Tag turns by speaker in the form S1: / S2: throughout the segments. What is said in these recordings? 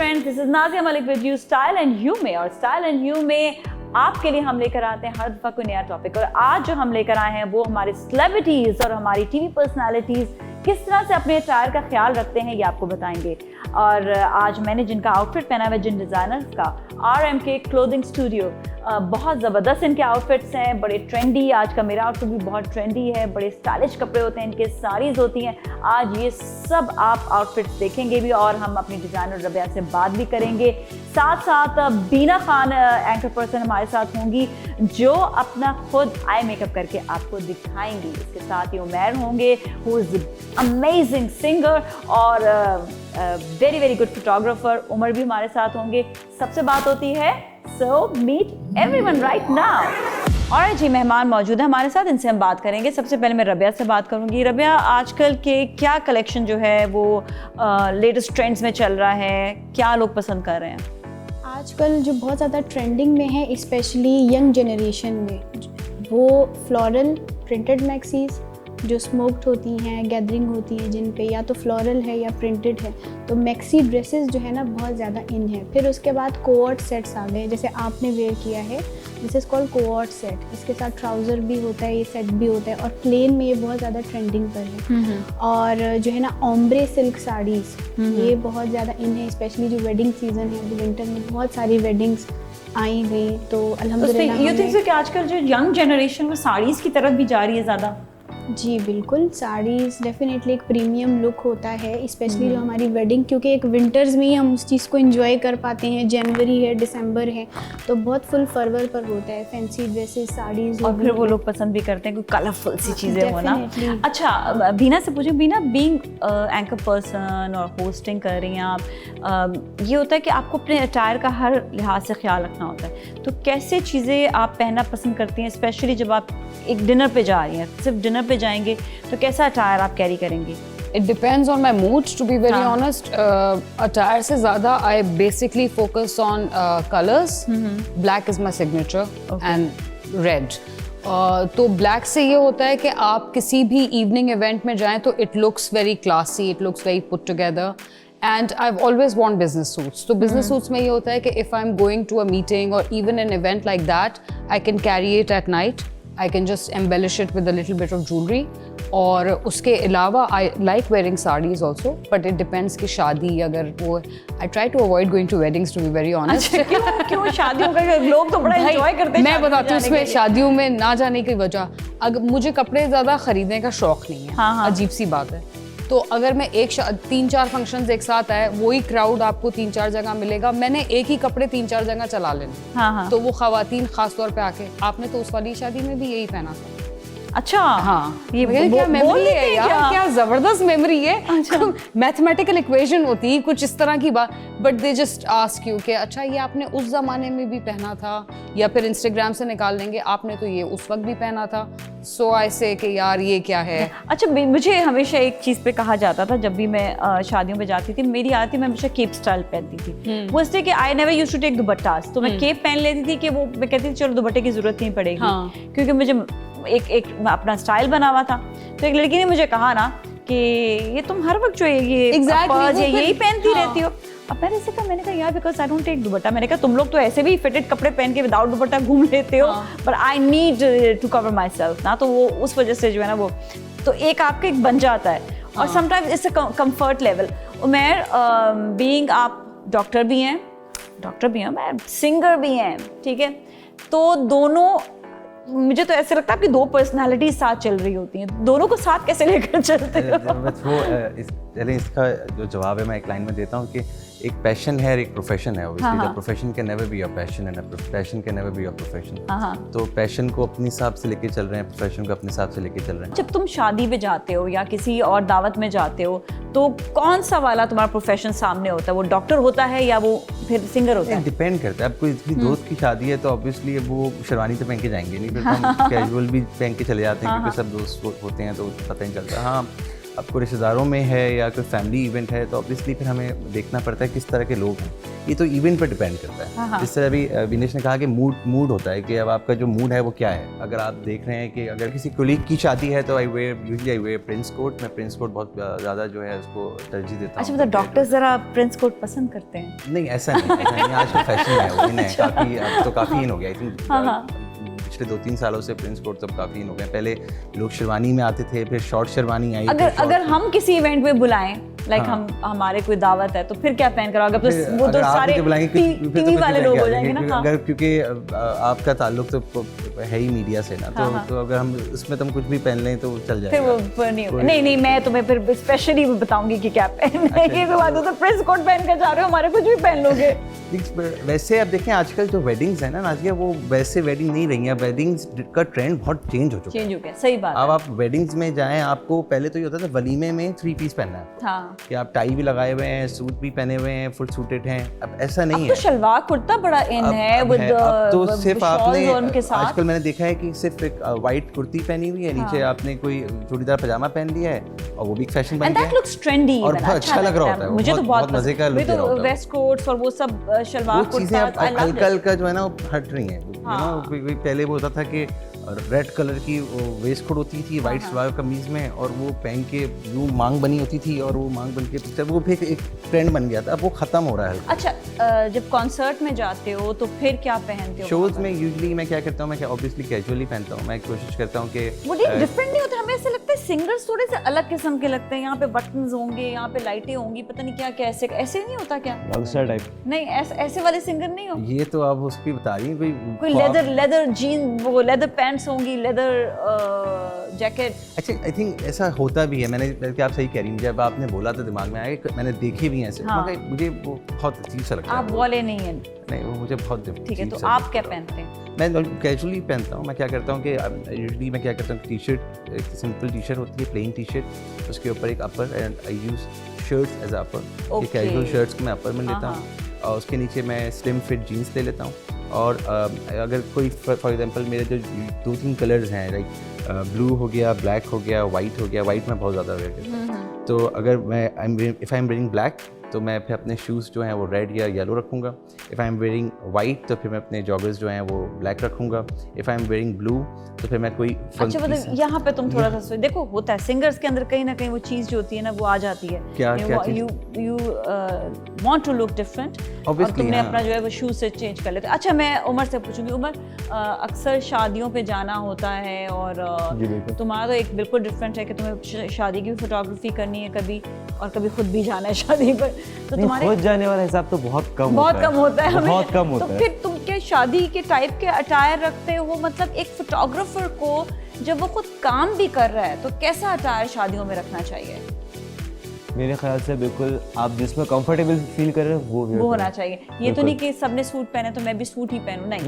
S1: Friends, this is Nazia Malik with you style and you में। और style and you में आपके लिए हम लेकर आते हैं हर दफ़ा कोई नया टॉपिक। और आज जो हम लेकर आए हैं वो हमारे सेलिब्रिटीज़ और हमारी टीवी पर्सनालिटीज़ किस तरह से अपने अटायर का ख्याल रखते हैं ये आपको बताएंगे। और आज मैंने जिनका आउटफिट पहना हुआ है, जिन डिज़ाइनर्स का RMK क्लोथिंग स्टूडियो, बहुत ज़बरदस्त इनके आउटफिट्स हैं, बड़े ट्रेंडी। आज का मेरा आउटफिट भी बहुत ट्रेंडी है, बड़े स्टाइलिश कपड़े होते हैं इनके, साड़ीज़ होती हैं। आज ये सब आप आउटफिट्स देखेंगे भी और हम अपनी डिज़ाइनर रबिया से बात भी करेंगे। साथ साथ बीना खान एंकर पर्सन हमारे साथ होंगी जो अपना खुद आई मेकअप करके आपको दिखाएंगी। इसके साथ ही उमैर होंगे हु इज़ अमेजिंग सिंगर और very very good photographer. Umar भी हमारे साथ होंगे। सबसे बात होती है, so meet everyone right now. और जी मेहमान मौजूद है हमारे साथ, इनसे हम बात करेंगे। सबसे पहले मैं रबिया से बात करूंगी। रबिया, आजकल के क्या कलेक्शन जो है वो लेटेस्ट ट्रेंड्स में चल रहा है, क्या लोग पसंद कर रहे हैं
S2: आजकल? जो बहुत ज़्यादा ट्रेंडिंग में है स्पेशली यंग जनरेशन में, वो फ्लोरल प्रिंटेड मैक्सीज जो स्मोक्ड होती हैं, गैदरिंग होती है जिन पे या तो फ्लोरल है या प्रिंटेड है, तो मैक्सी ड्रेसेस जो है ना बहुत ज़्यादा इन है। फिर उसके बाद कोऑर्ड सेट्स आ गए, जैसे आपने वेयर किया है, this is called co-ord set. इसके साथ ट्राउज़र भी होता है, ये सेट भी होता है और प्लेन में ये बहुत ज़्यादा ट्रेंडिंग पर है। और जो है ना ओम्ब्रे सिल्क साड़ीज़, ये बहुत ज़्यादा इन है, स्पेशली जो वेडिंग सीजन है, अभी विंटर में बहुत सारी वेडिंग्स आई गई। तो अल्हम्दुलिल्लाह
S1: यू थिंक कि आजकल जो यंग जनरेशन वो साड़ीज़ की तरफ भी जा रही है ज़्यादा?
S2: जी बिल्कुल, साड़ीज़ डेफिनेटली एक प्रीमियम लुक होता है, स्पेशली जो हमारी वेडिंग, क्योंकि एक विंटर्स में ही हम उस चीज़ को एंजॉय कर पाते हैं। जनवरी है, दिसंबर है, तो बहुत फुल फरवर पर होता है फैंसी ड्रेसेस, साड़ीज़। और
S1: फिर वो लोग पसंद भी करते हैं कोई कलरफुल सी चीज़ें हो ना। अच्छा, बीना से पूछूं, बीना बीइंग एंकर पर्सन और होस्टिंग कर रही हैं आप, ये होता है कि आपको अपने अटायर का हर लिहाज से ख्याल रखना होता है, तो कैसे चीज़ें आप पहनना पसंद करती हैं, स्पेशली जब आप एक डिनर पे जा रही हैं, सिर्फ डिनर पे जाएंगे तो कैसा अटायर आप कैरी करेंगे?
S3: It depends on my mood, to be very honest. Attire से ज़्यादा I basically focus on colors. Black is my signature and red. तो black से ये होता है कि आप किसी भी evening event में जाएं तो it looks very classy, it looks very put together. And I've always worn business suits. तो business suits में ये होता है कि if I'm going to a meeting or even an event like that, I can carry it at night. I can just embellish it with a little bit of jewelry. और उसके अलावा I like wearing sarees also, but it depends कि शादी अगर वो, I try to avoid going to weddings, to be very honest.
S1: क्यों शादियों का लोग तो बड़ा enjoy करते हैं।
S3: मैं बताती हूँ उसमें शादियों में ना जाने की वजह, अगर मुझे कपड़े ज़्यादा खरीदने का शौक नहीं है। अजीब सी बात है। तो अगर मैं 3-4 फंक्शंस एक साथ आए, वही क्राउड आपको 3-4 जगह मिलेगा, मैंने एक ही कपड़े 3-4 जगह चला लेने। तो वो खवातीन खास तौर पे आके, आपने तो उस वाली शादी में भी यही पहना था।
S1: अच्छा,
S3: हाँ, ये क्या मेमोरी है यार, क्या जबरदस्त मेमोरी है। अच्छा, मैथमेटिकल इक्वेशन होती है कुछ इस तरह की बात, but they just ask you कि अच्छा ये आपने उस जमाने में भी पहना था, या फिर इंस्टाग्राम से निकाल लेंगे आपने तो ये उस वक्त भी पहना था। सो आई से कि यार ये क्या है।
S1: अच्छा, मुझे हमेशा एक चीज़ पे कहा जाता था, जब भी मैं शादियों पे जाती थी, मेरी आदत थी मैं हमेशा केप स्टाइल पहनती थी। वो इसलिए कि I never used to take dupattas, तो मैं केप पहन लेती थी कि वो मैं कहती थी चलो दुपट्टे की जरूरत नहीं पड़ेगी, क्योंकि मुझे एक अपना स्टाइल बना हुआ था। तो एक लड़की ने मुझे कहा ना कि ये तुम हर वक्त जो है ये यही पहनती रहती हो। अब मैंने ऐसे कहा, मैंने कहा यार because I don't take dupatta, मैंने कहा तुम लोग तो ऐसे भी फिटेड कपड़े पहन के विदाउट दुपट्टा घूम लेते हो, but I need to cover myself ना, तो वो उस वजह से जो है ना वो तो एक आपका एक बन जाता है। और sometimes it's a comfort level. Umair, being आप डॉक्टर भी हैं, मैं सिंगर भी हैं, ठीक है, तो दोनों, मुझे तो ऐसे लगता है आपकी दो पर्सनालिटी साथ चल रही होती हैं, दोनों को साथ कैसे लेकर चलते हो?
S4: इसका जो जवाब है मैं एक लाइन में देता हूँ कि एक पैशन है और एक प्रोफेशन है। Obviously the profession can never be your passion and the passion can never be your profession. तो पैशन को अपने हिसाब से लेके चल रहे हैं, प्रोफेशन को अपने हिसाब से लेके चल रहे हैं। जब
S1: तुम शादी में जाते हो या किसी और दावत में जाते हो, तो कौन सा वाला तुम्हारा प्रोफेशन सामने होता है? वो डॉक्टर होता है या वो फिर सिंगर होता है?
S4: डिपेंड करता है। अब कोई इतनी दोस्त की शादी है तो ऑब्वियसली वो शेरवानी तो पहन के जाएंगे नहीं, फिर हम कैजुअल भी पहन के चले जाते हैं, क्योंकि सब दोस्त होते हैं तो पता नहीं चलता। हाँ, आपको रिश्तेदारों में है या कोई फैमिली इवेंट है तो ऑब्वियसली फिर हमें देखना पड़ता है किस तरह के लोग हैं। ये तो इवेंट पर डिपेंड करता है।
S1: हाँ।
S4: जिस तरह अभी विनेश ने कहा कि मूड होता है कि अब आपका जो मूड है वो क्या है। अगर आप देख रहे हैं कि अगर किसी कोलीग की शादी है तो आई वेयर प्रिंस कोट। मैं प्रिंस कोट बहुत ज़्यादा जो है उसको तरजीह देता हूँ।
S1: अच्छा, मतलब डॉक्टर्स ज़रा प्रिंस कोट पसंद करते हैं?
S4: नहीं, ऐसा नहीं, आजकल फैशन है वो नहीं, काफ़ी अब तो काफ़ी इन हो गया। आई थिंक पिछले 2-3 सालों से प्रिंस कोट तब काफ़ी इन हो गए। पहले लोग शेरवानी में आते थे, फिर शॉर्ट शेरवानी आई।
S1: अगर हम किसी इवेंट में बुलाएं, लाइक हम हमारे कोई दावत है तो फिर क्या पहन कर? अगर तो वो तो सारे टीवी वाले लोग हो जाएंगे ना।
S4: अगर क्योंकि आपका ताल्लुक तो है ही मीडिया से ना, तो अगर हम इसमें तुम कुछ भी पहन लें तो चल जाएगा।
S1: फिर वो नहीं होगा। नहीं, मैं तुम्हें फिर स्पेशली बताऊंगी कि क्या पहनना है। ये बात तो प्रिंस कोट पहन कर जा रहे हो, हमारे कुछ भी पहन लोगे।
S4: वैसे अब देखें आजकल जो वेडिंग्स है ना नाज़िया, वो वैसे वेडिंग नहीं रही है। वेडिंग्स का ट्रेंड बहुत चेंज हो चुका है।
S1: चेंज हो गया, सही बात है।
S4: अब आप वेडिंग्स में जाएं, आपको पहले तो ये होता था वलीमे में 3 पीस पहनना है,
S1: हाँ,
S4: कि आप टाई भी लगाए हुए हैं, सूट भी पहने हुए हैं, फुल सूटेड हैं। अब ऐसा नहीं
S1: अब
S4: है।
S1: तो शलवार कुर्ता बड़ा इन है
S4: अब
S1: विद
S4: तो सिर्फ आपने
S1: उनके साथ।
S4: आजकल मैंने देखा है कि सिर्फ एक वाइट कुर्ती पहनी हुई है, नीचे आपने कोई चूड़ीदार पजामा पहन लिया है और वो भी एक फैशन बन
S1: एंड
S4: गया
S1: दैट लुक्स ट्रेंडी
S4: और बहुत अच्छा लग रहा होता है।
S1: मुझे तो बहुत
S4: मजे का लुक दे रहा होता है।
S1: वेस्ट कोट्स और वो सब शलवार
S4: वो चीजें
S1: कुर्ता
S4: अब हल्का जो है ना वो हट रही हैं। पहले वो होता था कि रेड कलर की वेस्ट कोट होती थी वाइट सलवार कमीज में, और वो पहन के यूं मांग बनी होती थी, और वो मांग बन के वो फिर एक ट्रेंड बन गया था। अब वो खत्म हो रहा है।
S1: अच्छा, जब कॉन्सर्ट में जाते हो तो फिर क्या पहनते हो?
S4: शोज में यूजुअली मैं क्या करता हूँ, मैं ऑब्वियसली कैजुअली पहनता हूँ। मैं कोशिश करता हूँ कि
S1: वो डिफरेंट नहीं होता। हमें ऐसे लगता है सिंगर्स थोड़े से अलग किस्म के लगते हैं। यहाँ पे बटन्स होंगे, यहाँ पे लाइटें होंगी, पता नहीं क्या क्या। ऐसे नहीं होता क्या?
S5: Rockstar type?
S1: नहीं, ऐसे वाले सिंगर नहीं हो।
S4: ये तो आप उसकी बता रही हैं
S1: कोई लेदर जीन, वो लेदर पैंट्स होंगी, लेदर जैकेट।
S4: अच्छा, आई थिंक ऐसा होता भी है। मैंने बल्कि आप सही कह रही हैं, जब आपने बोला तो दिमाग में आया, मैंने देखे भी हैं ऐसे। मुझे वो बहुत अजीब सा लगता है।
S1: आप बोले नहीं है?
S4: नहीं, वो मुझे बहुत
S1: ठीक है। तो आप क्या पहनते हैं?
S4: मैं कैजुअली पहनता हूँ। मैं क्या करता हूँ कि यूजुअली मैं क्या करता हूँ, टी शर्ट, एक सिंपल टी शर्ट होती है, प्लेन टी शर्ट, उसके ऊपर एक upper, and I use shirts as upper. ये कैजुअल शर्ट्स को मैं अपर में लेता हूँ, और उसके नीचे मैं स्लिम फिट जीन्स ले लेता हूँ। और अगर कोई फॉर एग्जांपल मेरे जो 2-3 कलर्स हैं, लाइक ब्लू हो गया, ब्लैक हो गया, वाइट हो गया। वाइट में बहुत ज़्यादा वेयर करता हूँ। तो अगर मैं if I am wearing black, तो मैं फिर अपने शूज़ जो हैं वो रेड या येलो रखूँगा। If I am wearing white, तो फिर मैं अपने जॉगर्स जो हैं वो ब्लैक रखूँगा। If I am wearing blue, तो फिर मैं कोई
S1: अच्छा, मतलब यहाँ पे तुम थोड़ा सा देखो, होता है सिंगर्स के अंदर कहीं ना कहीं वो चीज़ जो होती है ना वो आ जाती है।
S4: क्या
S1: you want to look different, और तुमने अपना जो है वो शूज से चेंज कर लेते। अच्छा, मैं उमर से पूछूंगी। उमर, अक्सर शादियों पे जाना होता है, और तुम्हारा तो एक बिल्कुल डिफरेंट है कि तुम्हें शादी की फोटोग्राफी करनी है कभी, और कभी खुद भी जाना है शादी पर। तो तुम्हारे
S5: खुद जाने वाला हिसाब तो बहुत कम
S1: होता है।
S5: बहुत कम होता है।
S1: तो फिर तुम क्या शादी के टाइप के अटायर रखते हो? मतलब एक फोटोग्राफर को जब वो खुद काम भी कर रहा है तो कैसा अटायर शादियों में रखना चाहिए?
S5: मेरे ख्याल से बिल्कुल आप जिसमें कंफर्टेबल फील कर रहे हो वो
S1: होना चाहिए। ये तो नहीं कि सबने सूट पहने तो मैं भी सूट ही पहनूं। नहीं।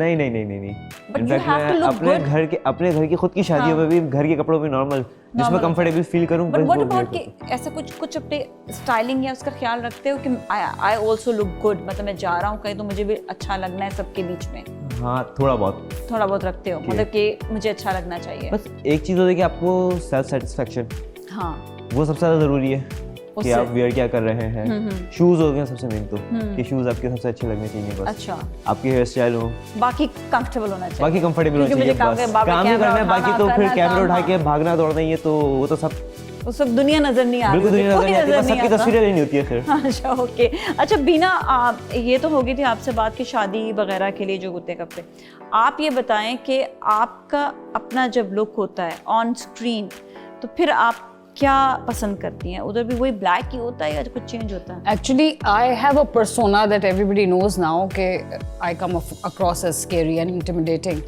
S5: इनफैक्ट मैं अपने घर की खुद की शादियों में भी घर के कपड़ों में नॉर्मल जिसमें कंफर्टेबल फील करूं।
S1: बट व्हाट अबाउट कि ऐसा कुछ अपने स्टाइलिंग या उसका ख्याल रखते हो कि आई आल्सो लुक गुड, मतलब मैं जा रहा हूं कहीं तो मुझे भी अच्छा लगना है सबके बीच में?
S5: हाँ, थोड़ा बहुत
S1: रखते हो, मतलब कि मुझे अच्छा लगना चाहिए।
S5: बस एक चीज़ होती है कि आपको सेल्फ सेटिस्फेक्शन, हाँ, वो सबसे ज़्यादा ज़रूरी है कि आप वेयर क्या कर रहे हैं। शूज हो गए सबसे मेन, तो कि शूज आपके सबसे अच्छे लगने चाहिए। बस अच्छा, आपकी हेयर स्टाइल हो, बाकी कंफर्टेबल होना चाहिए, बाकी कंफर्टेबल होना चाहिए। बस काम ही करना है, बाकी तो फिर कैमरा उठा के भागना दौड़ना ही है, तो वो तो सब दुनिया नजर नहीं आ रही, बिल्कुल दुनिया नजर नहीं आती, सबकी तस्वीरें लेनी होती है फिर।
S1: अच्छा, ओके। अच्छा बीना, ये तो हो गई थी आपसे बात की शादी वगैरह के लिए जो होते कपड़े। आप ये बताएं कि आपका अपना जब लुक होता है ऑन स्क्रीन, तो फिर आप क्या पसंद करती हैं? उधर भी वही ब्लैक ही होता है या कुछ चेंज होता है?
S3: Actually, I have a persona that everybody knows now कि I come across as scary and intimidating.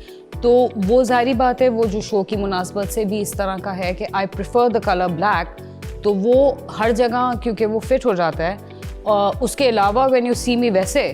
S3: तो वो ज़ाहिर बात है, वो जो शो की मुनासबत से भी इस तरह का है कि I prefer the color black, तो वो हर जगह क्योंकि वो फिट हो जाता है। और उसके अलावा when you see me वैसे,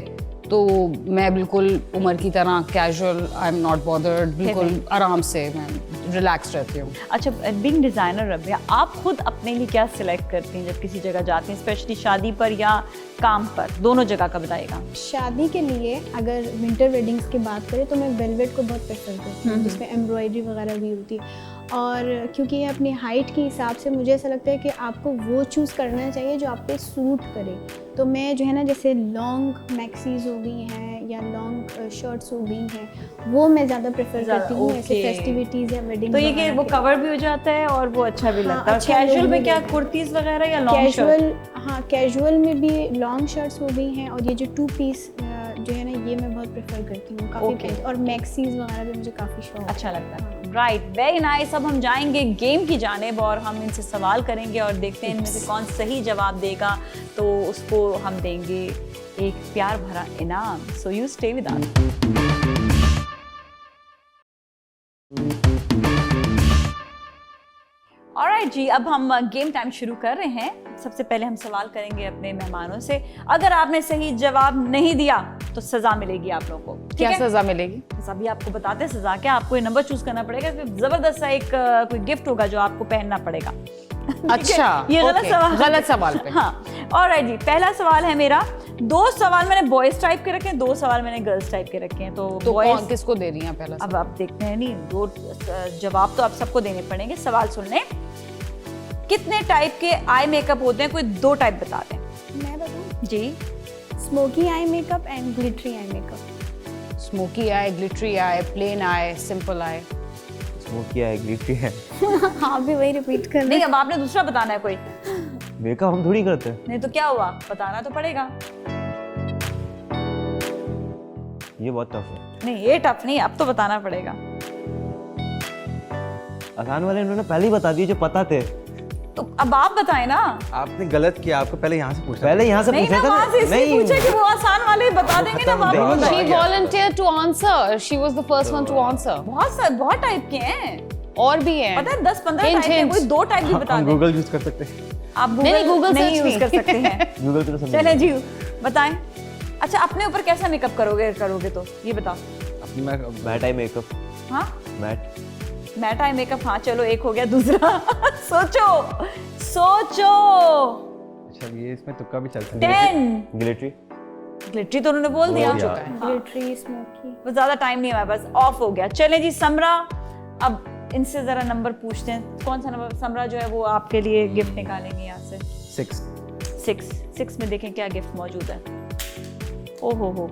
S3: तो मैं बिल्कुल उमर की तरह casual, I am not bothered, बिल्कुल आराम से मैं रिलैक्स रहती हूँ।
S1: अच्छा, बीइंग डिज़ाइनर रबिया, आप खुद अपने लिए क्या सिलेक्ट करती हैं जब किसी जगह जाती हैं, स्पेशली शादी पर या काम पर? दोनों जगह का बताइएगा।
S2: शादी के लिए अगर विंटर वेडिंग्स की बात करें तो मैं वेलवेट को बहुत प्रेफर करती हूँ, जिसमें एम्ब्रॉयडरी वगैरह भी होती है। और क्योंकि ये अपनी हाइट के हिसाब से मुझे ऐसा लगता है कि आपको वो चूज़ करना चाहिए जो आप पे सूट करे। तो मैं जो है ना जैसे लॉन्ग मैक्सीज हो गई हैं या लॉन्ग शर्ट्स हो गई हैं वो मैं ज़्यादा प्रेफर करती हूँ ऐसे फेस्टिविटीज़ या वेडिंग।
S1: तो ये कि वो कवर भी हो जाता है और वो अच्छा भी लगता है।
S2: अच्छा
S1: कैजुअल में क्या कुर्तीज़ वगैरह या लॉन्ग
S2: कैजुअल? हाँ, कैजुअल में भी लॉन्ग शर्ट्स हो गई हैं और ये जो 2 पीस जो है ना ये मैं बहुत प्रेफर करती हूँ काफ़ी। और मैक्सीज वगैरह भी मुझे काफ़ी शौक
S1: अच्छा लगता है। Right, very nice. अब हम जाएंगे गेम की जानेब और हम इनसे सवाल करेंगे और देखते हैं इनमें से कौन सही जवाब देगा तो उसको हम देंगे एक प्यार भरा इनाम। So you stay with us. Alright जी, अब हम गेम टाइम शुरू कर रहे हैं। सबसे पहले हम सवाल करेंगे अपने मेहमानों से। अगर आपने सही जवाब नहीं दिया तो सजा मिलेगी आप लोगों को।
S3: क्या सजा मिलेगी?
S1: अभी आपको बताते हैं सजा क्या। आपको ये नंबर चूज करना पड़ेगा, फिर जबरदस्त सा एक कोई गिफ्ट होगा जो आपको पहनना पड़ेगा।
S3: अच्छा,
S1: ये गलत सवाल
S3: पे।
S1: हाँ, ऑलराइट जी, पहला सवाल है मेरा। 2 सवाल मैंने बॉयज टाइप के रखे हैं, 2 सवाल मैंने गर्ल्स टाइप के रखे हैं। तो
S3: कौन किसको दे रही हैं पहला?
S1: अब आप देखते हैं नहीं, 2 जवाब तो आप सबको देने पड़ेंगे। सवाल सुन लें। कितने टाइप के आई मेकअप होते हैं? कोई 2 टाइप बता दें।
S2: मैं बताऊं
S1: जी।
S2: Smoky eye makeup and glittery eye makeup.
S3: Smoky eye, glittery eye, plain eye, simple eye.
S5: Smoky eye, glittery है।
S2: हाँ, भी वही रिपीट कर रहे
S1: नहीं, अब आपने दूसरा बताना है कोई।
S5: मेकअप हम थोड़ी करते हैं।
S1: नहीं तो क्या हुआ, बताना तो पड़ेगा।
S5: ये बहुत टफ है।
S1: नहीं, ये टफ नहीं, अब तो बताना पड़ेगा।
S5: आसान वाले इन्होंने पहले ही बता दिए जो पता थे।
S1: तो अब आप बताएं ना।
S4: आपने गलत किया, आपको पहले यहाँ से पूछना।
S5: पहले यहाँ से
S1: नहीं
S5: पूछा
S1: ना,
S5: था
S1: वहाँ से इसलिए पूछा कि वो आसान वाले बता देंगे ना। आप
S3: She volunteered to answer. She was the first one to answer.
S1: बहुत टाइप के हैं
S3: और भी हैं।
S1: पता है, 10-15
S3: Hint,
S1: टाइप के।
S3: hint.
S1: कोई 2 टाइप भी बता
S4: हम
S1: दें।
S4: गूगल यूज कर सकते हैं।
S1: आप
S3: नहीं, Google
S1: नहीं
S3: search
S1: यूज कर सकते हैं।
S5: गूगल पे तो सब
S1: चले जी, बताएं। अच्छा, अपने ऊपर कैसा मेकअप करोगे तो ये बताओ।
S4: अपनी मैं
S5: मैट आई मेकअप।
S1: हाँ,
S5: मैट
S1: आई मेकअप। हाँ चलो, एक हो गया। दूसरा सोचो।
S4: अच्छा, ये इसमें तुक्का भी चलता है।
S1: 10।
S5: ग्लिटरी
S1: तो उन्होंने बोल दिया।
S2: Glittery, smoky.
S1: बस ज्यादा टाइम नहीं है हमारे पास, ऑफ हो गया। चले जी समरा, अब इनसे जरा नंबर पूछते हैं। कौन सा नंबर समरा जो है वो आपके लिए गिफ्ट निकालेंगे यहाँ से? 6 में देखें क्या गिफ्ट मौजूद है। ओ हो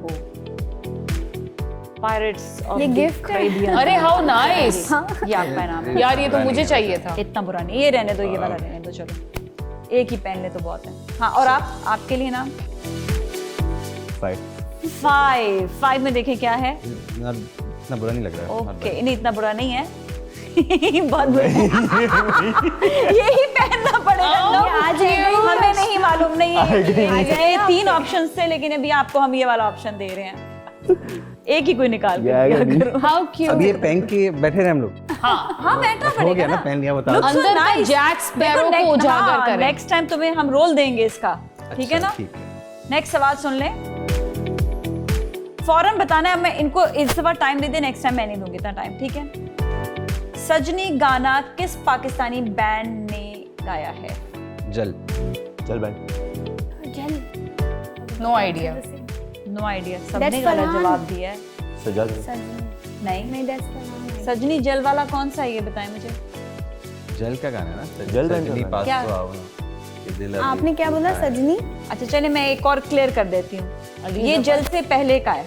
S1: पायरेट्स ऑफ
S2: ये गिफ्ट है।
S3: अरे हाउ नाइस।
S1: ये आपका इनाम है।
S3: यार ये तो मुझे चाहिए था।
S1: इतना बुरा नहीं, ये रहने दो, ये वाला रहने दो। चलो, एक ही पहन ले तो बहुत है। हाँ, और आपके लिए नाम 5 में देखें क्या है।
S4: इतना बुरा नहीं लग रहा है।
S1: ओके, नहीं इतना बुरा नहीं है। बहुत बुरा। यही पहनना पड़ेगा।
S2: आज
S1: हमें नहीं मालूम, नहीं ये 3 ऑप्शन थे, लेकिन अभी आपको हम ये वाला ऑप्शन दे रहे हैं। एक ही कोई निकाल के क्या करूं?
S3: How cute.
S4: अब ये पहन के बैठे रहे हम लोग।
S1: हाँ, बैठना
S4: हो
S1: पड़ेगा
S4: गया ना,
S1: ना।
S4: पहन लिया, बता।
S1: Looks so
S3: अंदर का
S1: nice.
S3: जैक स्पैरो को उजागर करें।
S1: नेक्स्ट टाइम तुम्हें हम रोल देंगे इसका, ठीक है ना?
S4: ठीक है।
S1: नेक्स्ट सवाल सुन लें। फौरन बताना है। अब मैं इनको इस दफा टाइम दे दे, नेक्स्ट टाइम मैं नहीं दूंगी इतना टाइम, ठीक है? सजनी गाना किस पाकिस्तानी बैंड ने गाया है?
S4: Jal
S5: band.
S3: No idea.
S1: No idea. सबने
S2: That's
S1: गलत
S2: फरहान।
S1: जवाब दिया है।
S5: सजाद।
S1: नहीं,
S2: that's the one.
S1: सजनी जल वाला कौन सा है ये बताएं मुझे।
S4: जल का गाना है ना?
S5: जल बैंड का
S4: सजनी
S5: गाना।
S4: पास
S1: क्या?
S4: तो आओ ना, ये दिल अभी
S2: आपने क्या बोला?
S4: है।
S2: सजनी।
S1: अच्छा चलिए, मैं एक और क्लियर कर देती हूँ। ये जल से पहले का है।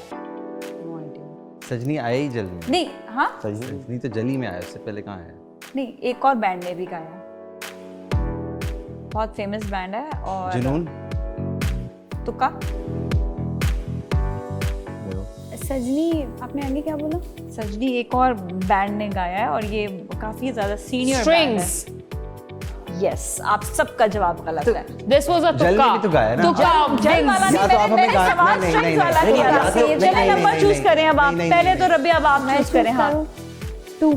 S4: सजनी आया ही जल में।
S1: नहीं, हाँ
S4: सजनी तो जली में आया, उससे पहले कहाँ है?
S1: नहीं, एक और बैंड ने भी गाया। बहुत फेमस बैंड है। और
S4: जुनून।
S1: तुक्का।
S2: सजनी। आपने आगे क्या बोला?
S1: सजनी एक और बैंड ने गाया है और ये काफी ज्यादा सीनियर बैंड है।
S3: Strings.
S1: यस, आप सबका जवाब गलत है।
S3: This was a
S4: जल ने
S3: तुक्का।
S4: भी तो गाया ना।
S3: तुक्का।
S1: जल वाला नहीं,
S4: या तो आप
S1: मैंने
S4: हमें गा-
S1: सवाल
S4: नहीं,
S1: strings
S4: नहीं,
S1: वाला
S4: नहीं,
S1: किया
S4: नहीं,
S1: था।
S4: नहीं,
S1: चलिए
S4: नहीं,
S1: नंबर
S4: नहीं,
S1: चूज
S4: नहीं,
S1: करें अब आप।
S4: नहीं,
S1: पहले
S4: नहीं,
S1: तो रबिया अब आप चूज करें। हाँ,
S2: 2।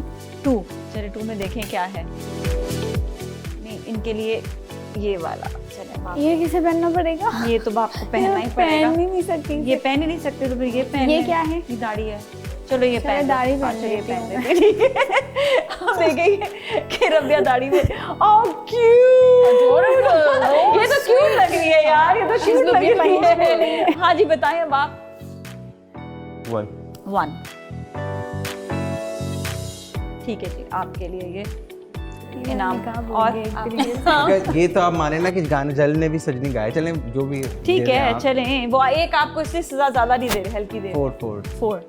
S1: चलिए 2 में देखें क्या है। नहीं, इनके लिए ये वाला। चलिए आप-
S2: ये किसे पहनना पड़ेगा?
S1: ये तो आपको पहनना ही पड़ेगा।
S2: पहन ही नहीं सकती।
S1: ये पहन ही नहीं सकते तो फिर ये पहन
S2: ये
S1: लें।
S2: क्या है?
S1: ये दाढ़ी है। चलो ये पहन
S2: दाढ़ी
S1: लो। हाँ,
S2: पहन
S1: चलिए
S2: लेती
S1: पहन
S2: हूँ
S1: लेते हैं, ठीक है। हम देखेंगे कि रबिया दाढ़ी में। ओह क्यूट, ये तो क्यूट लग रही है यार, ये तो क्यूट लग रही है। हाँ जी, बताएं अब आप।
S5: 1।
S1: 1 ठीक है जी, आपके लिए ये इनाम।
S2: नकाब हो
S1: और
S2: गया एक तरीके से।
S4: अगर ये तो आप माने ना कि गाने जल ने भी सजनी गाए, चलें जो भी
S1: ठीक
S4: दे रहे
S1: है
S4: आप।
S1: चलें, वो एक आपको इसलिए सजा ज्यादा नहीं दे रहे, हल्की दे रहे।
S4: 4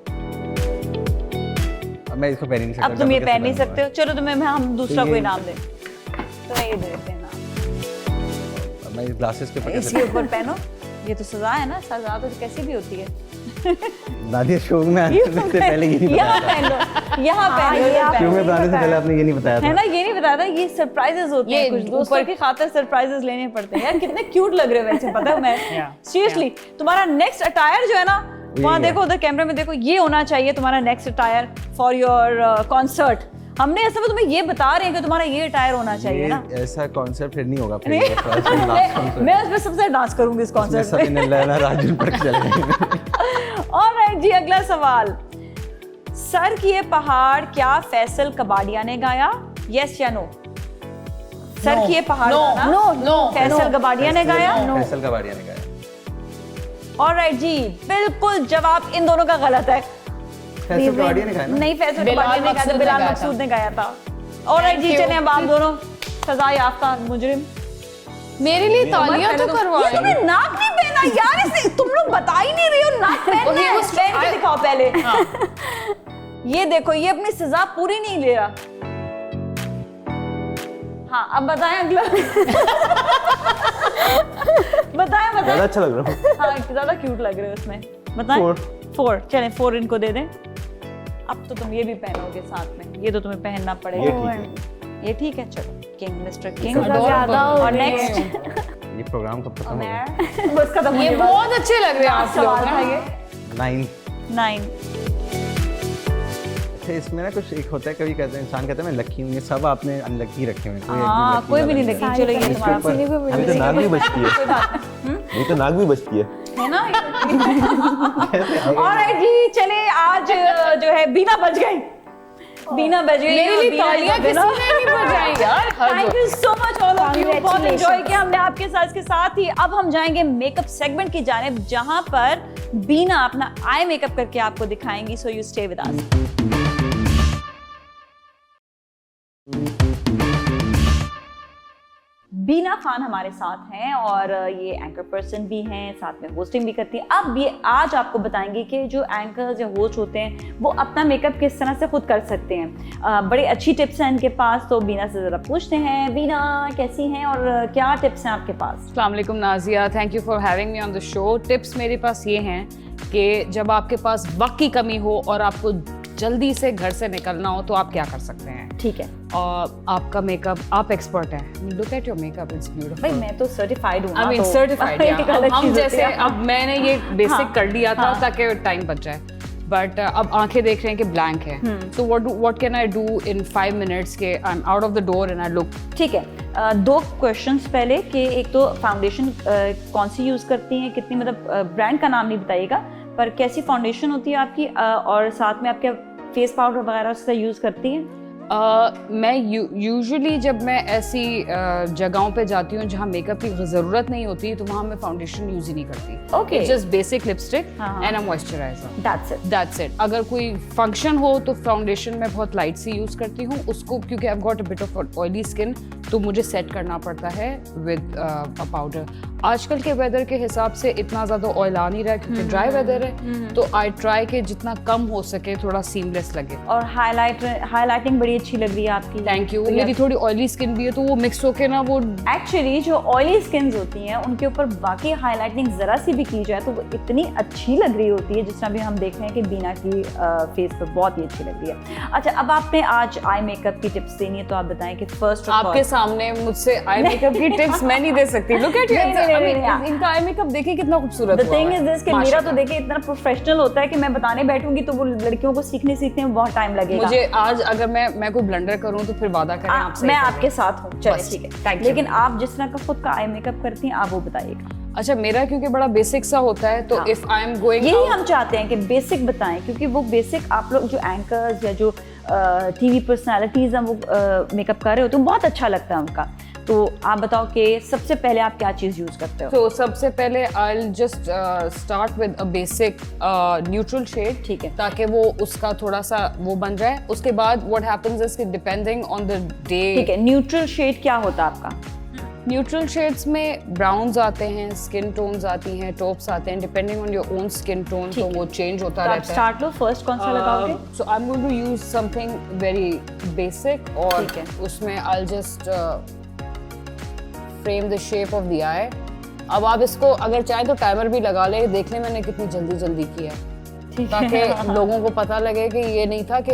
S4: अब मैं इसको पहन ही नहीं सकता।
S1: अब तुम ये
S4: कैसे
S1: पहन नहीं
S4: पहनूंगा?
S1: सकते हो, चलो तुम्हें हम दूसरा
S4: ये-
S1: कोई नाम दें, तुम्हें ये दे देते हैं नाम,
S4: अब मैं इस ग्लासेस के ऊपर कैसे
S1: इसके ऊपर पहनो। ये तो सजा है ना, सजा तो कैसी भी होती है।
S4: दादी शो में आने से पहले ये नहीं
S1: यहाँ
S4: बताया
S1: पहन लो, यहाँ पहन लो,
S2: ये
S1: यहाँ
S2: आप-
S4: शो
S1: पहन लो।
S4: में बनाने से पहले आपने ये नहीं बताया
S1: है
S4: था।
S1: ना, ये नहीं बताया था, ये सरप्राइजेस होते
S3: ये
S1: हैं, कुछ दोस्तों
S3: ऊपर-
S1: की खातिर सरप्राइजेस लेने पड़ते हैं। यार कितने क्यूट लग रहे हो वैसे, पता है मैं सीरियसली तुम्हारा नेक्स्ट अटायर जो है ना, वहाँ देखो उधर कैमरे में देखो, ये होना चाहिए तुम्हारा next attire for your concert. हमने असल में तुम्हें ये बता रहे हैं कि तुम्हारा ये अटायर होना चाहिए ना।
S4: ये ऐसा कॉन्सेप्ट फिर नहीं होगा फिर
S1: नहीं,
S4: ये first and last concert।
S1: मैं उस पर सबसे डांस करूंगी इस
S4: उसमें
S1: कॉन्सर्ट
S4: सब
S1: में।
S4: इन लैला राजन पढ़ के चले गए।
S1: ऑलराइट जी, अगला सवाल। सर की ये पहाड़ क्या फैसल कबाड़िया ने गाया? यस या नो? सर की ये पहाड़ गाना
S3: नो
S1: फैसल कबाड़िया ने गाया?
S4: फैसल कबाड़िया ने गाया।
S1: ऑलराइट जी, बिल्कुल जवाब इन दोनों का गलत है।
S4: फैसल कबाड़िया ने गाया ना?
S1: नहीं, फैसल
S3: बिलाल
S1: कबाड़िया ने गाया था,
S3: मकसूद ने
S1: बिलाल
S3: गाया
S1: मकसूद
S3: था।
S1: ने गाया था। ऑलराइट जी,
S3: Thank you.
S1: चलें अब आप दोनों सजा याफ्ता मुजरिम।
S3: मेरे लिए तालियां तो
S1: ये
S3: करवाएं।
S1: तुमने नाक नहीं पहना यार, इसे तुम लोग बता ही नहीं रही हो नाक पहनना
S3: Okay,
S1: है।
S3: वो
S1: पहन के दिखाओ पहले। ये देखो, ये अपनी सजा पूरी नहीं ले रहा। हाँ, अब बताएं अगला। बताएं
S5: ज़्यादा
S1: बताएं।
S5: अच्छा लग रहा हूँ।
S1: हाँ, ज्यादा क्यूट लग रहे हो उसमें। बताएं। 4 चलें, 4 इनको दे दें। अब तो तुम ये भी पहनोगे साथ में, ये तो तुम्हें पहनना
S5: ये
S1: पड़ेगा।
S5: ठीक है।
S1: ये ठीक है, चलो किंग मिस्टर किंग।
S3: Adorable.
S2: ज्यादा हो
S1: और
S2: गई है।
S1: नेक्स्ट
S4: ये प्रोग्राम कब खत्म होगा?
S1: बस खत्म
S3: ये
S1: होने वाला।
S3: बहुत अच्छे लग रहे हैं आप लोग
S1: सवाल था
S3: ना।
S1: ये
S4: 9।
S1: 9।
S4: अच्छा, इसमें ना कुछ एक होता है, कभी कहते हैं इंसान कहता है मैं लकी हूँ, ये सब आपने अनलकी रखे हुए हैं।
S1: हाँ, कोई भी नहीं लगी।
S2: सारी
S1: चलो, ये
S2: सारी
S1: तुम्हारा
S2: सुनने को
S5: अभी तो
S2: मिली।
S5: नाक भी बचती है।
S1: कोई बात नहीं।
S5: ये तो नाक भी बचती है।
S1: है ना। ऑलराइट जी, चले आज जो है बीना बच गई। बीना बच गई।
S3: मेरे लिए तालियां किसी ने नहीं बजाई यार।
S1: Thank you so much all of you, बहुत
S2: Congratulations.
S1: एंजॉय किया हमने आपके साथ। इसके साथ ही अब हम जाएंगे मेकअप सेगमेंट की जानिब, जहां पर बीना अपना आई मेकअप करके आपको दिखाएंगी। So you stay with us. Beena Khan हमारे साथ हैं और ये एंकर पर्सन भी हैं, साथ में होस्टिंग भी करती हैं। अब ये आज आपको बताएंगे कि जो एंकर्स या होस्ट होते हैं वो अपना मेकअप किस तरह से खुद कर सकते हैं। बड़ी अच्छी टिप्स हैं इनके पास, तो बीना से ज़रा पूछते हैं। बीना कैसी हैं और क्या टिप्स हैं आपके पास?
S3: अस्सलाम वालेकुम Nazia, thank you for having me on the show. Tips मेरे पास ये हैं कि जब आपके पास वक्त की कमी हो और आपको जल्दी से घर से निकलना हो तो आप क्या कर सकते हैं।
S1: ठीक है
S3: और आपका मेकअप, आप एक्सपर्ट हैं, look at your makeup, it's beautiful.
S1: भाई, मैं तो सर्टिफाइड हूँ।
S3: आई मीन
S1: तो
S3: सर्टिफाइड।
S1: एक अलग
S3: हम
S1: चीज़ होती
S3: जैसे
S1: है।
S3: अब मैंने ये बेसिक
S1: हाँ,
S3: कर लिया था
S1: हाँ।
S3: ताकि टाइम बच जाए, बट अब आंखें देख रहे हैं कि ब्लैंक है, तो what can I do in 5 minutes के I am out of the door and I look.
S1: ठीक है, 2 क्वेश्चंस पहले कि एक तो फाउंडेशन कौन सी यूज़ करती हैं, कितनी, मतलब ब्रांड का नाम नहीं बताइएगा, पर कैसी फाउंडेशन होती है आपकी, और साथ में आपके फेस पाउडर वगैरह उसका यूज़ करती हैं?
S3: मैं यूजुअली जब मैं ऐसी जगहों पे जाती हूँ जहाँ मेकअप की ज़रूरत नहीं होती तो वहाँ मैं फाउंडेशन यूज़ ही नहीं करती।
S1: Okay.
S3: जस्ट बेसिक लिपस्टिक
S1: हाँ।
S3: And a moisturiser,
S1: that's it.
S3: That's it. अगर कोई फंक्शन हो तो फाउंडेशन मैं बहुत लाइट सी यूज़ करती हूँ उसको, क्योंकि I have got a bit of oily skin, तो मुझे सेट करना पड़ता है विद अ पाउडर। आजकल के वेदर के हिसाब से इतना ज़्यादा ऑयल आ नहीं रहा है क्योंकि ड्राई वेदर है, तो आई ट्राई के जितना कम हो सके थोड़ा सीमलेस लगे।
S1: और हाईलाइटिंग बड़ी अच्छी लग रही है आपकी।
S3: Thank you. मेरी थोड़ी ऑयली स्किन भी है तो वो मिक्स होके ना वो
S1: एक्चुअली जो ऑयली स्किन्स होती हैं उनके ऊपर बाकी हाईलाइटिंग ज़रा सी भी की जाए तो वो इतनी अच्छी लग रही होती है, जिस तरह भी हम देख रहे हैं कि बीना की फेस पर बहुत ही अच्छी लग रही है। अच्छा, अब आपने आज आई मेकअप की टिप्स देनी है तो आप बताएं कि फर्स्ट
S3: आपके सामने मुझसे आई मेकअप की टिप्स मैं नहीं दे सकती। लुक एट इनका आई मेकअप देखिए कितना खूबसूरत
S1: द थिंग इज दिस कि मेरा तो देखिए इतना प्रोफेशनल होता है कि मैं बताने बैठूंगी तो वो लड़कियों को सीखने में बहुत टाइम लगेगा।
S3: मुझे आज अगर मैं कोई ब्लंडर करूं तो फिर वादा करें आपसे।
S1: मैं आपके साथ हूँ, चलिए
S3: बस,
S1: ठीक है।
S3: thank you.
S1: लेकिन आप जिस तरह का खुद का आई मेकअप करती हैं आप वो बताइएगा।
S3: अच्छा, मेरा क्योंकि बड़ा बेसिक सा होता है तो
S1: हाँ।
S3: इफ आई एम गोइंग,
S1: यही हम चाहते हैं कि बेसिक बताएं, क्योंकि वो बेसिक आप लोग जो एंकर्स या जो टीवी पर्सनालिटीज हैं वो मेकअप कर रहे होते हैं बहुत अच्छा लगता है उनका। तो आप बताओ कि सबसे पहले आप क्या चीज़ यूज़ करते हो?
S3: तो सबसे पहले I'll just start with a basic neutral shade,
S1: ठीक है,
S3: ताकि वो उसका थोड़ा सा वो बन जाए. उसके बाद what happens is कि depending on the day.
S1: ठीक है, न्यूट्रल शेड क्या होता है आपका?
S3: न्यूट्रल शेड्स में ब्राउन्स आते हैं, स्किन टोन्स आती हैं, टॉप्स आते हैं, depending on your own skin tone, तो वो चेंज होता
S1: तो आप
S3: रहता है.
S1: स्टार्ट लो, फर्स्ट कौन सा लगाओगे?
S3: So I am going to use something very basic, और
S1: ठीक है.
S3: उसमें I will just frame the shape of the eye. अब आप इसको अगर चाहें तो टाइमर भी लगा ले, देख ले मैंने कितनी जल्दी जल्दी किया है, ताकि लोगों को पता लगे कि ये नहीं था कि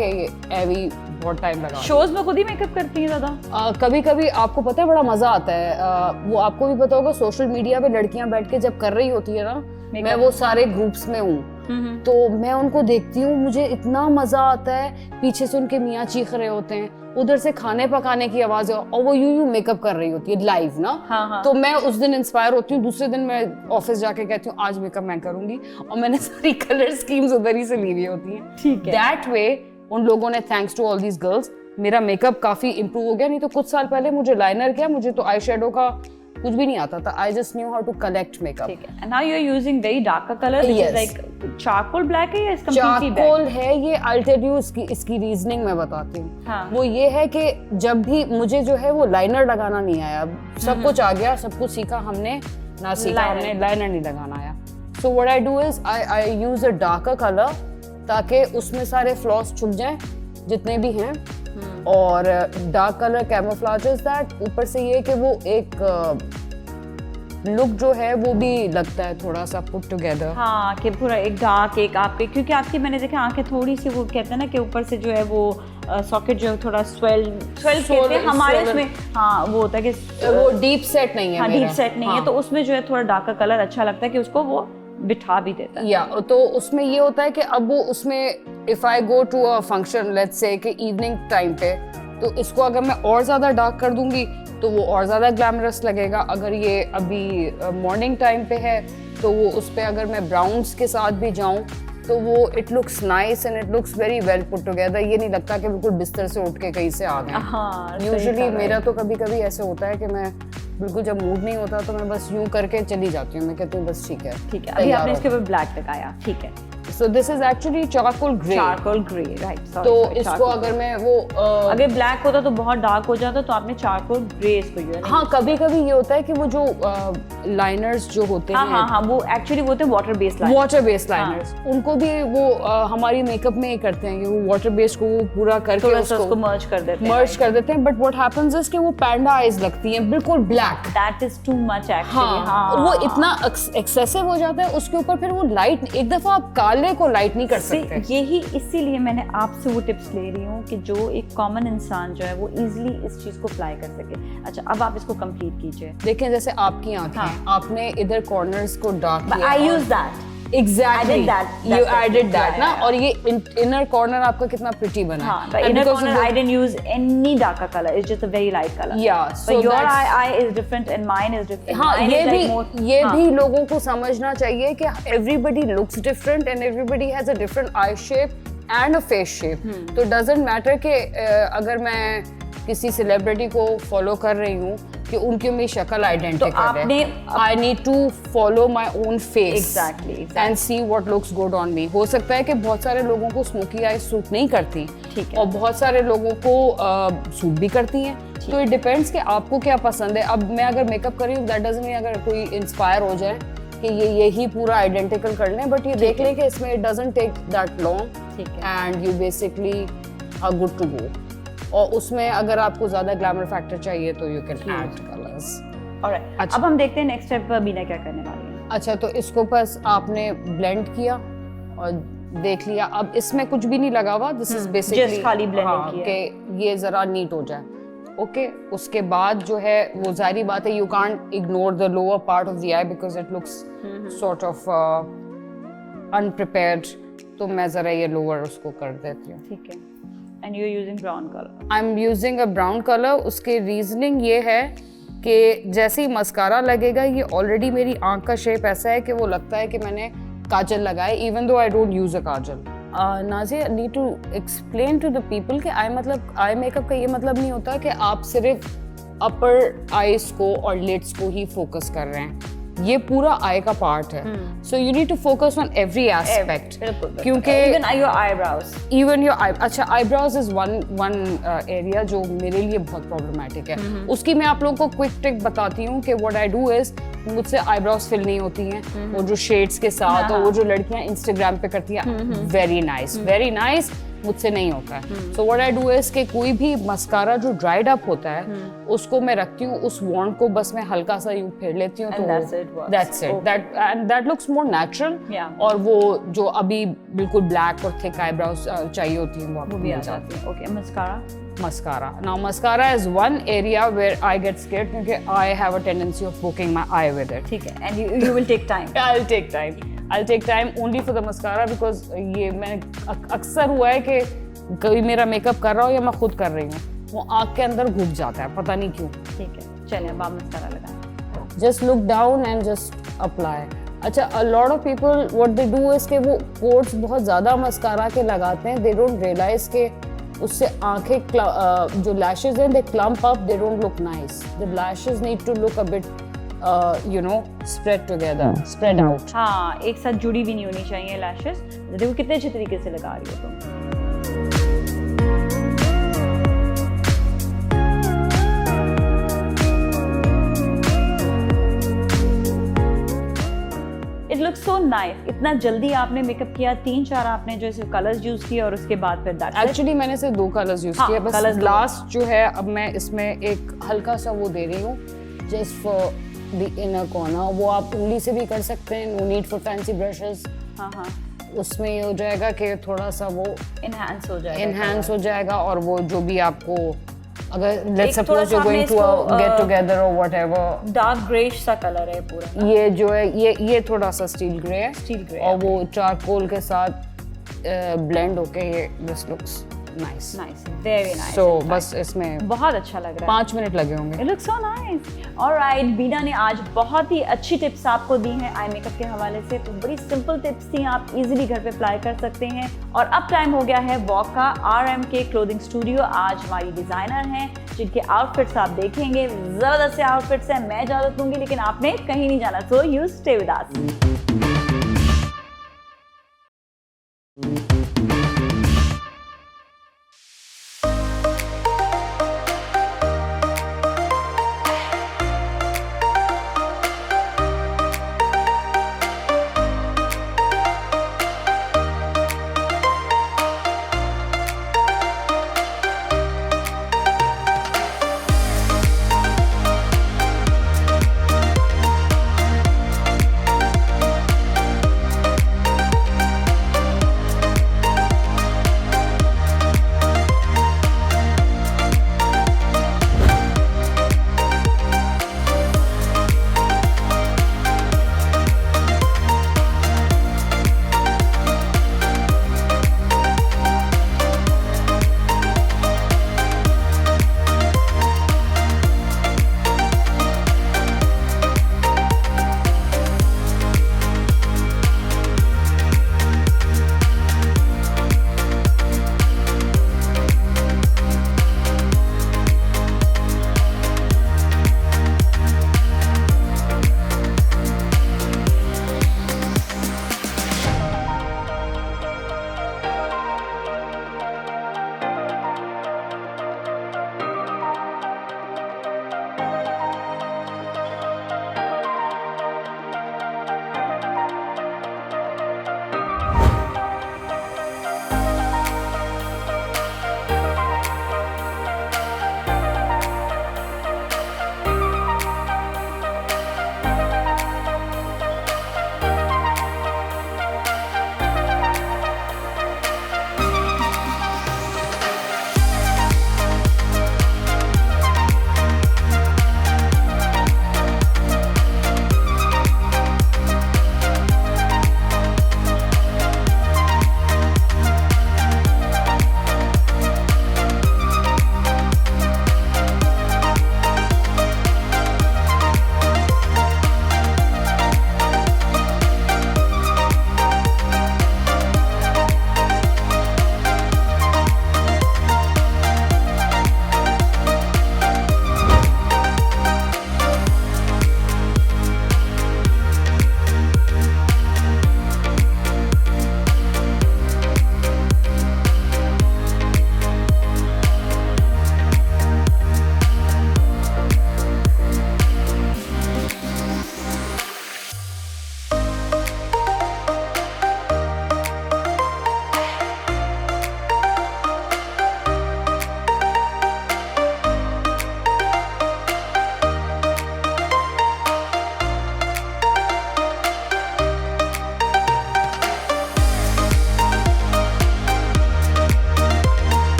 S3: एवी बहुत टाइम लगा.
S1: शोज में खुद ही मेकअप करती है ज़्यादा?
S3: कभी कभी आपको पता है बड़ा मजा आता है. वो आपको भी पता होगा, सोशल मीडिया पे लड़कियां बैठ के जब कर रही होती है ना, मैं वो सारे ग्रुप्स में हूँ, तो मैं उनको देखती हूँ, मुझे इतना मजा आता है. पीछे से उनके मियाँ चीख रहे होते हैं, उधर से खाने पकाने की आवाज है, और वो यूं मेकअप कर रही होती है लाइव ना.
S1: हाँ.
S3: तो मैं उस दिन इंस्पायर होती हूँ, दूसरे दिन मैं ऑफिस जाके कहती हूँ आज मेकअप मैं करूंगी, और मैंने सारी कलर स्कीम्स उधर ही से ली हुई होती हैं.
S1: ठीक है.
S3: दैट वे उन लोगों ने, thanks to all these girls, मेरा मेकअप काफी इम्प्रूव हो गया. नहीं तो कुछ साल पहले मुझे लाइनर क्या, मुझे तो आई शेडो का कुछ भी नहीं आता था. I just knew how to collect makeup.
S1: ठीक है. Now you are using very dark colour, which is like charcoal black है या इज कंप्लीटली ब्लैक?
S3: चारकोल है ये. आई टेल यू इसकी रीजनिंग मैं बताती हूँ.
S1: हाँ.
S3: वो ये है कि जब भी मुझे जो है वो लाइनर लगाना नहीं आया, सब कुछ आ गया, सब कुछ सीखा हमने, ना सीखा हमने लाइनर नहीं लगाना आया. So what I do is I use a darker colour, ताकि उसमें सारे फ्लॉस छुप जाएं जितने भी हैं. और डार्क कलर कैमोफ्लेजेस दैट. ऊपर से ये कि वो एक लुक जो है वो भी लगता है थोड़ा सा पुट टुगेदर.
S1: हाँ, कि पूरा एक डार्क, एक आपके, क्योंकि आपकी मैंने देखा आंखें थोड़ी सी, वो कहते हैं ना कि ऊपर से जो है वो सॉकेट जो है थोड़ा स्वेल कहते हैं हमारे उसमें. हाँ, वो होता है कि
S3: वो डीप सेट नहीं है.
S1: हाँ, डीप सेट नहीं है, तो उसमें जो है थोड़ा डार्क कलर अच्छा लगता है कि उसको वो बिठा भी देता है.
S3: या तो उसमें ये होता है कि अब वो उसमें if I go to a function, let's say कि इवनिंग टाइम पे, तो इसको अगर मैं और ज्यादा डार्क कर दूंगी तो वो और ज्यादा ग्लैमरस लगेगा. अगर ये अभी मॉर्निंग टाइम पे है तो वो उस पे अगर मैं ब्राउन्स के साथ भी जाऊं तो वो it looks nice and it looks very well put together. ये नहीं लगता कि बिल्कुल बिस्तर से उठ के कहीं से आ गए.
S1: हाँ,
S3: यूजुअली मेरा तो कभी कभी ऐसे होता है कि मैं बिल्कुल जब मूड नहीं होता तो मैं बस यूं करके चली जाती हूँ. मैं कहती हूँ बस ठीक है.
S1: अभी आपने इसके ऊपर ब्लैक लगाया. ठीक है.
S3: So this is actually charcoal grey.
S1: Charcoal grey, right.
S3: तो इसको अगर मैं वो
S1: अगर ब्लैक होता तो बहुत डार्क हो जाता, तो आपने चारकोल ग्रे इसको यूज.
S3: हाँ, कभी कभी ये होता है कि वो जो लाइनर्स जो होते हैं,
S1: हाँ, वो एक्चुअली वो होते हैं water based liner.
S3: Water based liners, उनको भी वो हमारी मेकअप में ही करते हैं कि वो वाटर बेस्ड को वो पूरा करके
S1: उसको मर्ज कर देते हैं.
S3: बट व्हाट हैपेंस इज कि वो पैंडा आईज लगती हैं, बिल्कुल black.
S1: That is too much actually.
S3: हाँ, वो इतना एक्सेसिव हो जाता है. उसके ऊपर फिर वो लाइट, एक दफा आप काले को लाइट नहीं कर सकते.
S1: यही इसीलिए मैंने आपसे वो टिप्स ले रही हूँ कि जो एक कॉमन इंसान जो है वो इजीली इस चीज को अप्लाई कर सके. अच्छा, अब आप इसको कंप्लीट कीजिए.
S3: देखें जैसे आपकी आंखें हैं, आपने इधर कॉर्नर्स को डार्क किया.
S1: I use that.
S3: Exactly.
S1: I did that.
S3: You added that,
S1: yeah,
S3: ना.
S1: yeah.
S3: और ये inner corner आपका कितना pretty बना.
S1: हाँ, but inner corner I didn't use any darker color. It's just a very light color.
S3: Yeah. So
S1: but your eye is different and mine is different.
S3: हाँ,
S1: mine
S3: ये भी लोगों को समझना चाहिए कि everybody looks different and everybody has a different eye shape and a face shape. तो doesn't matter कि अगर मैं किसी सेलिब्रिटी को फॉलो कर रही हूँ कि उनकी मेरी शक्ल आइडेंटिकल है. I need to follow my own face
S1: exactly
S3: and see what looks good on me. हो सकता है कि बहुत सारे लोगों को स्मोकी आई सूट नहीं करती,
S1: ठीक है,
S3: और बहुत सारे लोगों को सूट भी करती हैं. तो इट डिपेंड्स कि आपको क्या पसंद है. अब मैं अगर मेकअप कर रही हूँ, दैट डजंट मीन अगर कोई इंस्पायर हो जाए कि ये यही पूरा आइडेंटिकल कर लें, बट ये देख लें कि इसमें it doesn't take that long and you basically are good to go. और उसमें अगर आपको ज्यादा ग्लैमर फैक्टर चाहिए तो you can add colours.
S1: Alright. अच्छा, अब हम देखते हैं नेक्स्ट स्टेप बीना क्या करने वाली है.
S3: अच्छा, तो इसको बस आपने ब्लेंड किया और देख लिया. अब इसमें कुछ भी नहीं लगा हुआ. दिस इज बेसिकली
S1: खाली ब्लेंडिंग किया
S3: कि ये जरा नीट हो जाए. ओके, उसके बाद जो है वो जाहिर बात है, you can't ignore the lower part of the I because it looks sort of अनप्रिपेयर्ड. तो मैं जरा ये लोअर उसको कर देती हूँ.
S1: ठीक है. And you're using brown color.
S3: I'm using a brown color. उसके रीजनिंग ये है कि जैसे ही मस्कारा लगेगा, ये ऑलरेडी मेरी आंख का शेप ऐसा है कि वो लगता है कि मैंने काजल लगाए, even though I don't use a Kajal. Nazia, need to explain to the people कि आई मेकअप का ये मतलब नहीं होता कि आप सिर्फ अपर आईज को और लिड्स को ही फोकस कर रहे हैं, ये पूरा आई का पार्ट है। So you need to focus on every aspect, क्योंकि इवन योर आई, अच्छा आईब्रोज इज वन एरिया जो मेरे लिए बहुत प्रॉब्लमेटिक है। उसकी मैं आप लोगों को क्विक ट्रिक बताती हूँ कि व्हाट आई डू इज, मुझसे आईब्रोज फिल नहीं होती हैं वो जो शेड्स के साथ, और वो जो लड़कियां इंस्टाग्राम पे करती हैं वेरी नाइस, मुझसे नहीं होता है। So what I do is कि कोई भी मस्कारा जो ड्राइड अप होता है उसको मैं रखती हूँ, उस वॉन्ड को बस मैं हल्का सा यूं फेर लेती हूँ, तो that's it, that looks more natural. और वो जो अभी बिल्कुल ब्लैक और थिक आईब्रोज चाहिए होती हैं वो भी आ जाती है।
S1: Okay,
S3: mascara. Now mascara is one area where I get scared क्योंकि I have a tendency of poking my eye with it.
S1: ठीक है, and you will take time.
S3: I'll take time only for the mascara because ये मैं अक्सर हुआ है कि कोई मेरा मेकअप कर रहा हो या मैं खुद कर रही हूँ, वो आँख के अंदर घुस जाता है, पता नहीं क्यों।
S1: ठीक है, चलिए अब आप मस्कारा लगाएं।
S3: Just look down and just apply. अच्छा, a lot of people what they do is कि वो कोट्स बहुत ज़्यादा मस्कारा के लगाते हैं, they don't realize कि उससे आंखें जो लैशेज हैं they clump up, they don't look nice. The lashes need to look a bit spread together, spread out.
S1: हाँ, एक साथ जुड़ी भी नहीं होनी चाहिए लैशेस। देखो कितने अच्छे तरीके से लगा रही हो तुम। It looks so nice. इतना जल्दी आपने मेकअप किया, 3-4 आपने जो है कलर्स यूज किए और उसके बाद फिर दैट्स इट।
S3: एक्चुअली मैंने सिर्फ 2 कलर्स यूज किए, बस लास्ट जो है अब मैं इसमें एक हल्का सा वो दे रही हूँ just for the inner corner. वो आप उंगली से भी कर सकते हैं, no need for fancy brushes.
S1: हाँ,
S3: उसमें ये हो जाएगा कि थोड़ा सा वो
S1: एनहांस हो जाएगा
S3: और वो जो भी आपको, अगर let's suppose you going to a get together और व्हाटएवर,
S1: डार्क ग्रेश सा कलर है पूरा।
S3: ये जो है ये थोड़ा सा स्टील ग्रे है, और वो चारकोल के साथ ब्लेंड होके ये this looks nice,
S1: very nice.
S3: So बस इसमें
S1: बहुत अच्छा लग रहा है,
S3: 5 मिनट लगे होंगे।
S1: It looks so nice. Alright, Beena ने आज बहुत ही अच्छी टिप्स आपको दी हैं आई मेकअप के हवाले से। तो बड़ी सिंपल टिप्स थी, आप इजीली घर पे अप्लाई कर सकते हैं। और अब टाइम हो गया है वॉक का। RM के क्लोथिंग स्टूडियो आज हमारी डिजाइनर हैं जिनके आउटफिट्स आप देखेंगे, जबरदस्त से आउटफिट्स हैं। मैं इजाजत दूंगी लेकिन आपने कहीं नहीं जाना, सो यू स्टे विद अस।